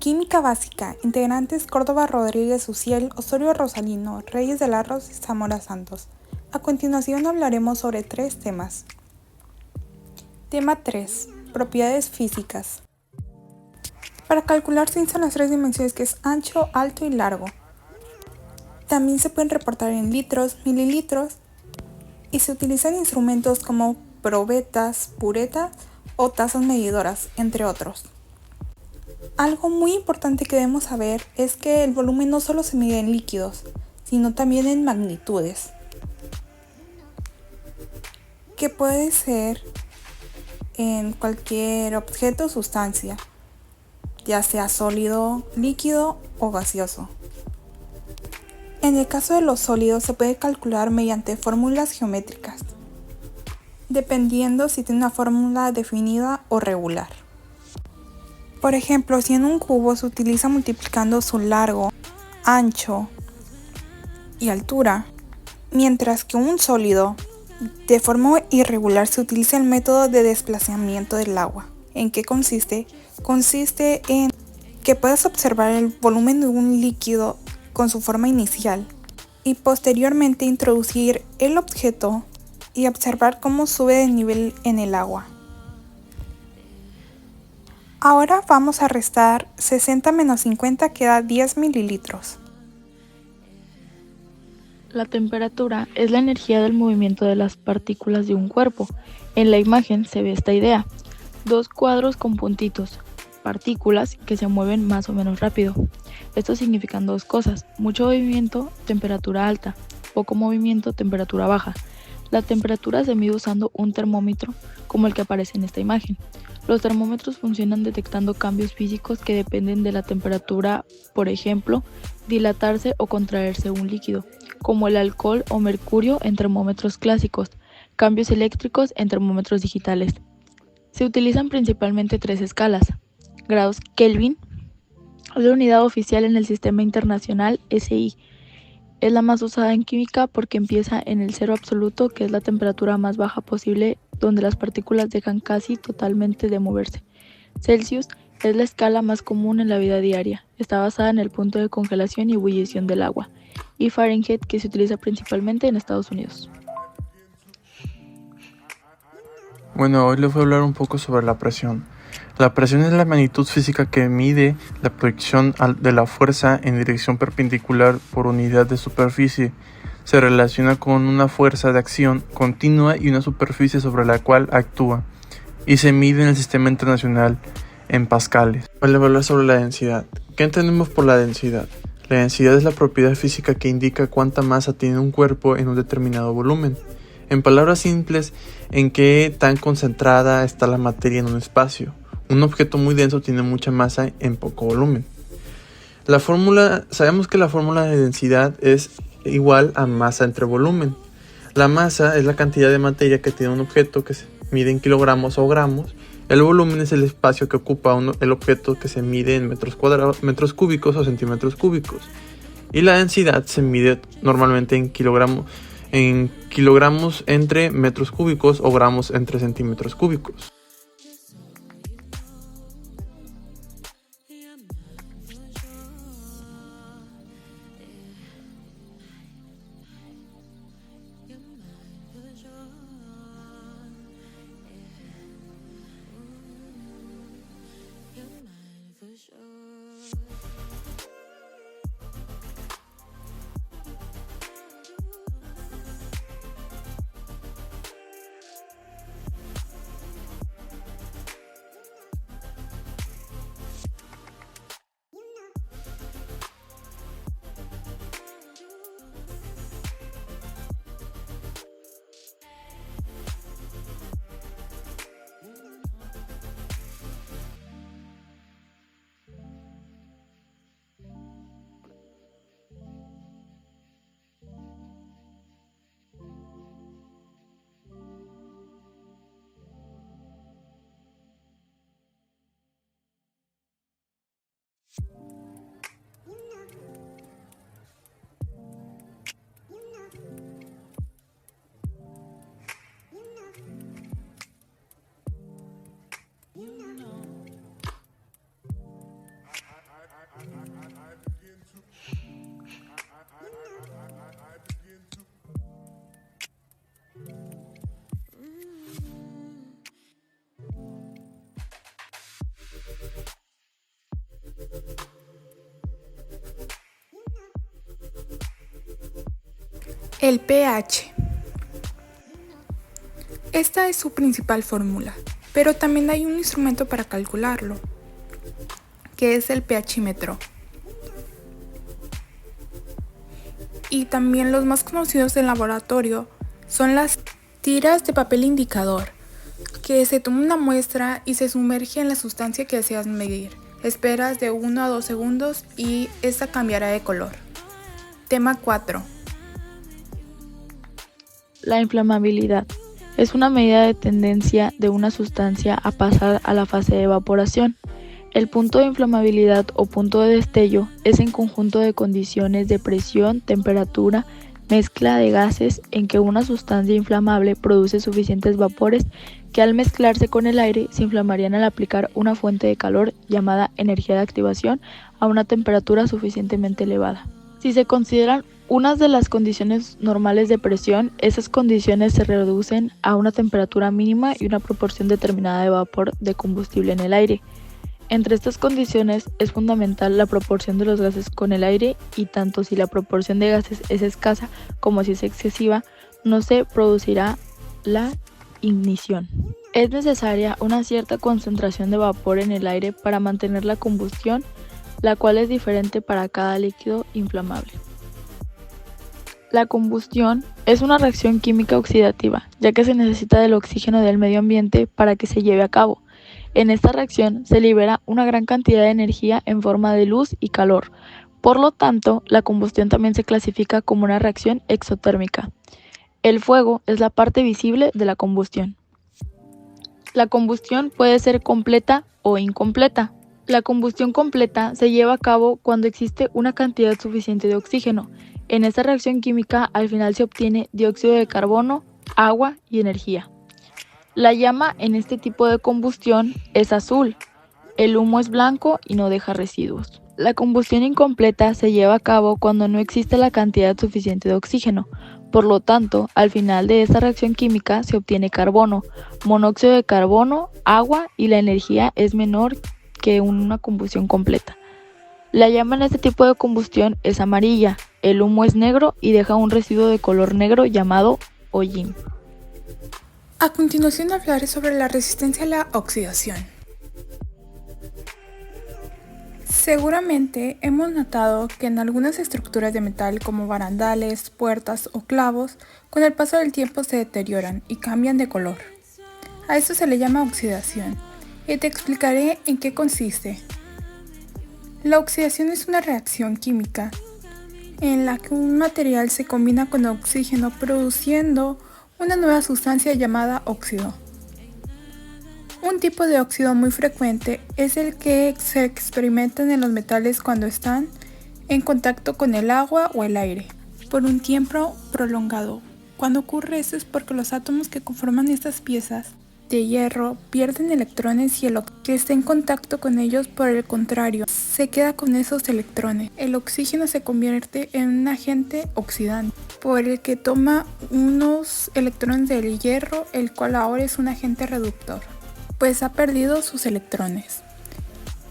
Química básica. Integrantes: Córdoba Rodríguez Uciel, Osorio Rosalino, Reyes de Larros y Zamora Santos. A continuación hablaremos sobre 3 temas. Tema 3. Propiedades físicas. Para calcular se usan las 3 dimensiones que es ancho, alto y largo. También se pueden reportar en litros, mililitros y se utilizan instrumentos como probetas, puretas o tazas medidoras, entre otros. Algo muy importante que debemos saber es que el volumen no solo se mide en líquidos, sino también en magnitudes, que puede ser en cualquier objeto o sustancia, ya sea sólido, líquido o gaseoso. En el caso de los sólidos se puede calcular mediante fórmulas geométricas, dependiendo si tiene una fórmula definida o regular. Por ejemplo, si en un cubo se utiliza multiplicando su largo, ancho y altura, mientras que un sólido, de forma irregular, se utiliza el método de desplazamiento del agua. ¿En qué consiste? Consiste en que puedas observar el volumen de un líquido con su forma inicial y posteriormente introducir el objeto y observar cómo sube de nivel en el agua. Ahora vamos a restar 60 menos 50 que da 10 mililitros. La temperatura es la energía del movimiento de las partículas de un cuerpo. En la imagen se ve esta idea. 2 cuadros con puntitos, partículas que se mueven más o menos rápido. Esto significan 2 cosas: mucho movimiento, temperatura alta; poco movimiento, temperatura baja. La temperatura se mide usando un termómetro como el que aparece en esta imagen. Los termómetros funcionan detectando cambios físicos que dependen de la temperatura, por ejemplo, dilatarse o contraerse un líquido, como el alcohol o mercurio en termómetros clásicos, cambios eléctricos en termómetros digitales. Se utilizan principalmente 3 escalas: grados Kelvin, es la unidad oficial en el Sistema Internacional SI. Es la más usada en química porque empieza en el cero absoluto, que es la temperatura más baja posible, donde las partículas dejan casi totalmente de moverse. Celsius es la escala más común en la vida diaria. Está basada en el punto de congelación y ebullición del agua. Y Fahrenheit, que se utiliza principalmente en Estados Unidos. Bueno, hoy les voy a hablar un poco sobre la presión. La presión es la magnitud física que mide la proyección de la fuerza en dirección perpendicular por unidad de superficie. Se relaciona con una fuerza de acción continua y una superficie sobre la cual actúa, y se mide en el Sistema Internacional en pascales. Voy a hablar sobre la densidad. ¿Qué entendemos por la densidad? La densidad es la propiedad física que indica cuánta masa tiene un cuerpo en un determinado volumen. En palabras simples, en qué tan concentrada está la materia en un espacio. Un objeto muy denso tiene mucha masa en poco volumen. Sabemos que la fórmula de densidad es igual a masa entre volumen. La masa es la cantidad de materia que tiene un objeto, que se mide en kilogramos o gramos. El volumen es el espacio que ocupa el objeto, que se mide en metros cuadrados, metros cúbicos o centímetros cúbicos. Y la densidad se mide normalmente en kilogramos entre metros cúbicos o gramos entre centímetros cúbicos. El pH. Esta es su principal fórmula, pero también hay un instrumento para calcularlo, que es el pHímetro. Y también los más conocidos en laboratorio son las tiras de papel indicador, que se toma una muestra y se sumerge en la sustancia que deseas medir. Esperas de 1 a 2 segundos y esta cambiará de color. Tema 4. La inflamabilidad es una medida de tendencia de una sustancia a pasar a la fase de evaporación. El punto de inflamabilidad o punto de destello es el conjunto de condiciones de presión, temperatura, mezcla de gases en que una sustancia inflamable produce suficientes vapores que al mezclarse con el aire se inflamarían al aplicar una fuente de calor llamada energía de activación a una temperatura suficientemente elevada. Si se consideran unas de las condiciones normales de presión, esas condiciones se reducen a una temperatura mínima y una proporción determinada de vapor de combustible en el aire. Entre estas condiciones es fundamental la proporción de los gases con el aire y tanto si la proporción de gases es escasa como si es excesiva, no se producirá la ignición. Es necesaria una cierta concentración de vapor en el aire para mantener la combustión, la cual es diferente para cada líquido inflamable. La combustión es una reacción química oxidativa, ya que se necesita del oxígeno del medio ambiente para que se lleve a cabo. En esta reacción se libera una gran cantidad de energía en forma de luz y calor. Por lo tanto, la combustión también se clasifica como una reacción exotérmica. El fuego es la parte visible de la combustión. La combustión puede ser completa o incompleta. La combustión completa se lleva a cabo cuando existe una cantidad suficiente de oxígeno. En esta reacción química, al final se obtiene dióxido de carbono, agua y energía. La llama en este tipo de combustión es azul. El humo es blanco y no deja residuos. La combustión incompleta se lleva a cabo cuando no existe la cantidad suficiente de oxígeno. Por lo tanto, al final de esta reacción química se obtiene carbono, monóxido de carbono, agua y la energía es menor que una combustión completa. La llama en este tipo de combustión es amarilla, el humo es negro y deja un residuo de color negro llamado hollín. A continuación hablaré sobre la resistencia a la oxidación. Seguramente hemos notado que en algunas estructuras de metal como barandales, puertas o clavos, con el paso del tiempo se deterioran y cambian de color. A esto se le llama oxidación y te explicaré en qué consiste. La oxidación es una reacción química en la que un material se combina con oxígeno produciendo una nueva sustancia llamada óxido. Un tipo de óxido muy frecuente es el que se experimenta en los metales cuando están en contacto con el agua o el aire por un tiempo prolongado. Cuando ocurre esto es porque los átomos que conforman estas piezas de hierro pierden electrones y el que está en contacto con ellos, por el contrario, se queda con esos electrones. El oxígeno se convierte en un agente oxidante, por el que toma unos electrones del hierro, el cual ahora es un agente reductor, pues ha perdido sus electrones.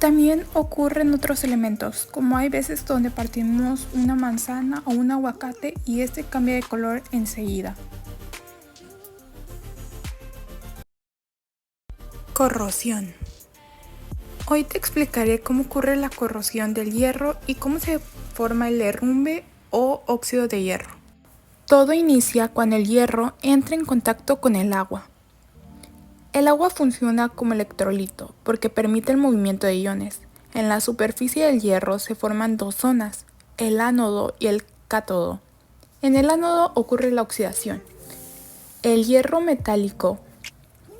También ocurre en otros elementos, como hay veces donde partimos una manzana o un aguacate y este cambia de color enseguida. Corrosión. Hoy te explicaré cómo ocurre la corrosión del hierro y cómo se forma el derrumbe o óxido de hierro. Todo inicia cuando el hierro entra en contacto con el agua. El agua funciona como electrolito porque permite el movimiento de iones. En la superficie del hierro se forman dos zonas, el ánodo y el cátodo. En el ánodo ocurre la oxidación. El hierro metálico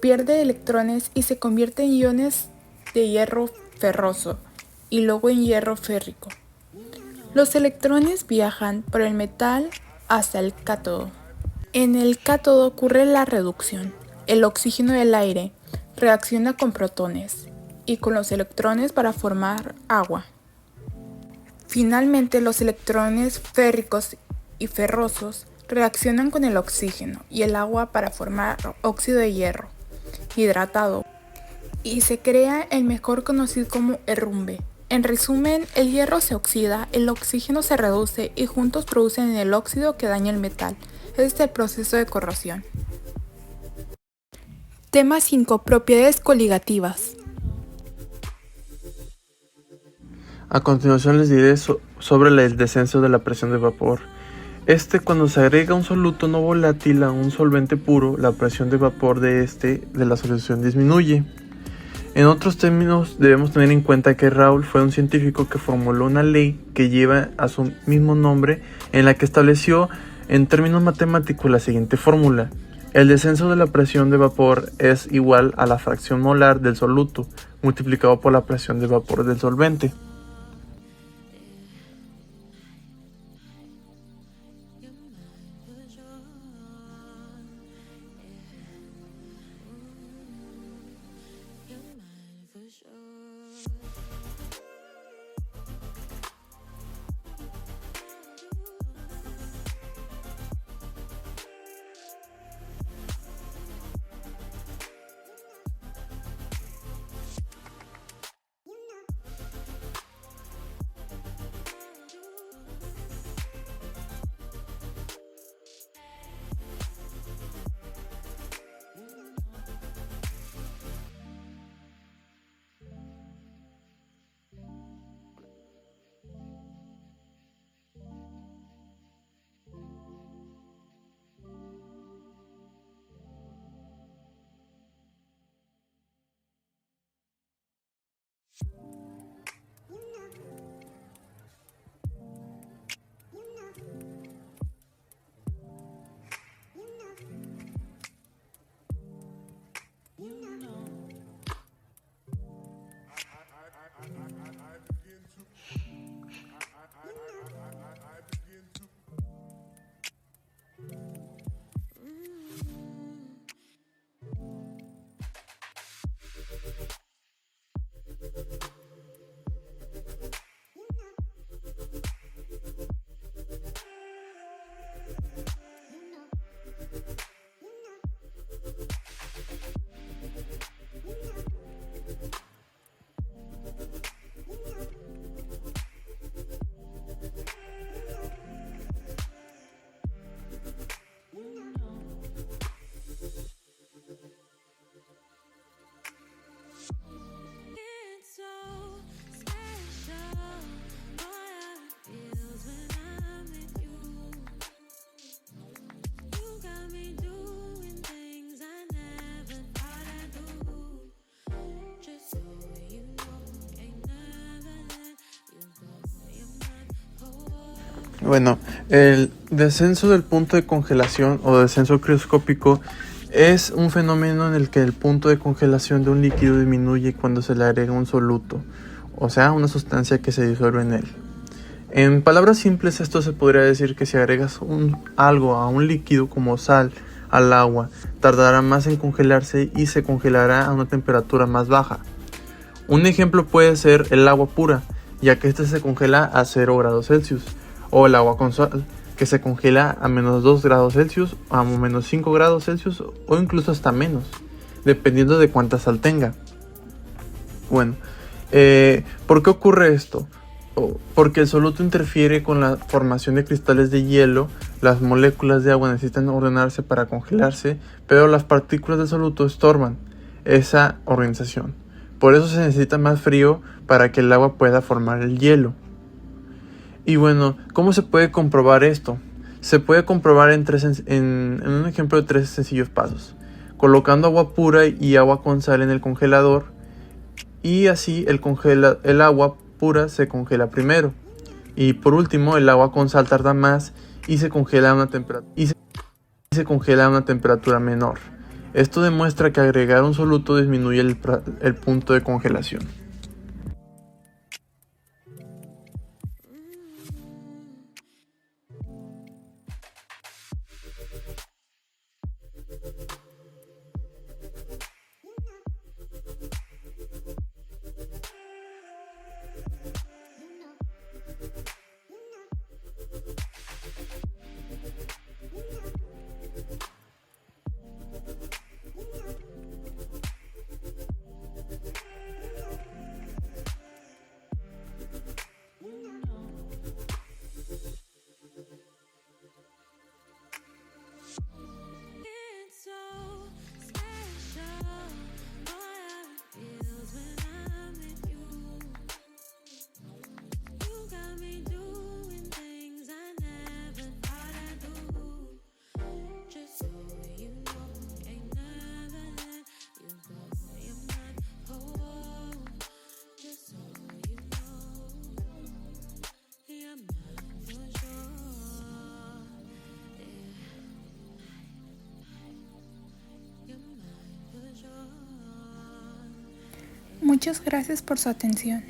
pierde electrones y se convierte en iones de hierro ferroso y luego en hierro férrico. Los electrones viajan por el metal hasta el cátodo. En el cátodo ocurre la reducción. El oxígeno del aire reacciona con protones y con los electrones para formar agua. Finalmente, los electrones férricos y ferrosos reaccionan con el oxígeno y el agua para formar óxido de hierro hidratado y se crea el mejor conocido como herrumbre. En resumen, el hierro se oxida, el oxígeno se reduce y juntos producen el óxido que daña el metal. Este es el proceso de corrosión. Tema 5. Propiedades coligativas. A continuación les diré sobre el descenso de la presión de vapor. Cuando se agrega un soluto no volátil a un solvente puro, la presión de vapor de la solución disminuye. En otros términos, debemos tener en cuenta que Raoult fue un científico que formuló una ley que lleva a su mismo nombre, en la que estableció en términos matemáticos la siguiente fórmula. El descenso de la presión de vapor es igual a la fracción molar del soluto multiplicado por la presión de vapor del solvente. Bueno, el descenso del punto de congelación o descenso crioscópico es un fenómeno en el que el punto de congelación de un líquido disminuye cuando se le agrega un soluto, o sea, una sustancia que se disuelve en él. En palabras simples, esto se podría decir que si agregas algo a un líquido como sal al agua, tardará más en congelarse y se congelará a una temperatura más baja. Un ejemplo puede ser el agua pura, ya que ésta se congela a 0 grados Celsius, o el agua con sal, que se congela a menos 2 grados Celsius, a menos 5 grados Celsius o incluso hasta menos, dependiendo de cuánta sal tenga. Bueno, ¿por qué ocurre esto? Porque el soluto interfiere con la formación de cristales de hielo. Las moléculas de agua necesitan ordenarse para congelarse, pero las partículas del soluto estorban esa organización. Por eso se necesita más frío para que el agua pueda formar el hielo. Y bueno, ¿cómo se puede comprobar esto? Se puede comprobar en un ejemplo de 3 sencillos pasos. Colocando agua pura y agua con sal en el congelador, y así el agua pura se congela primero. Y por último, el agua con sal tarda más y se congela a una temperatura menor. Esto demuestra que agregar un soluto disminuye el punto de congelación. Muchas gracias por su atención.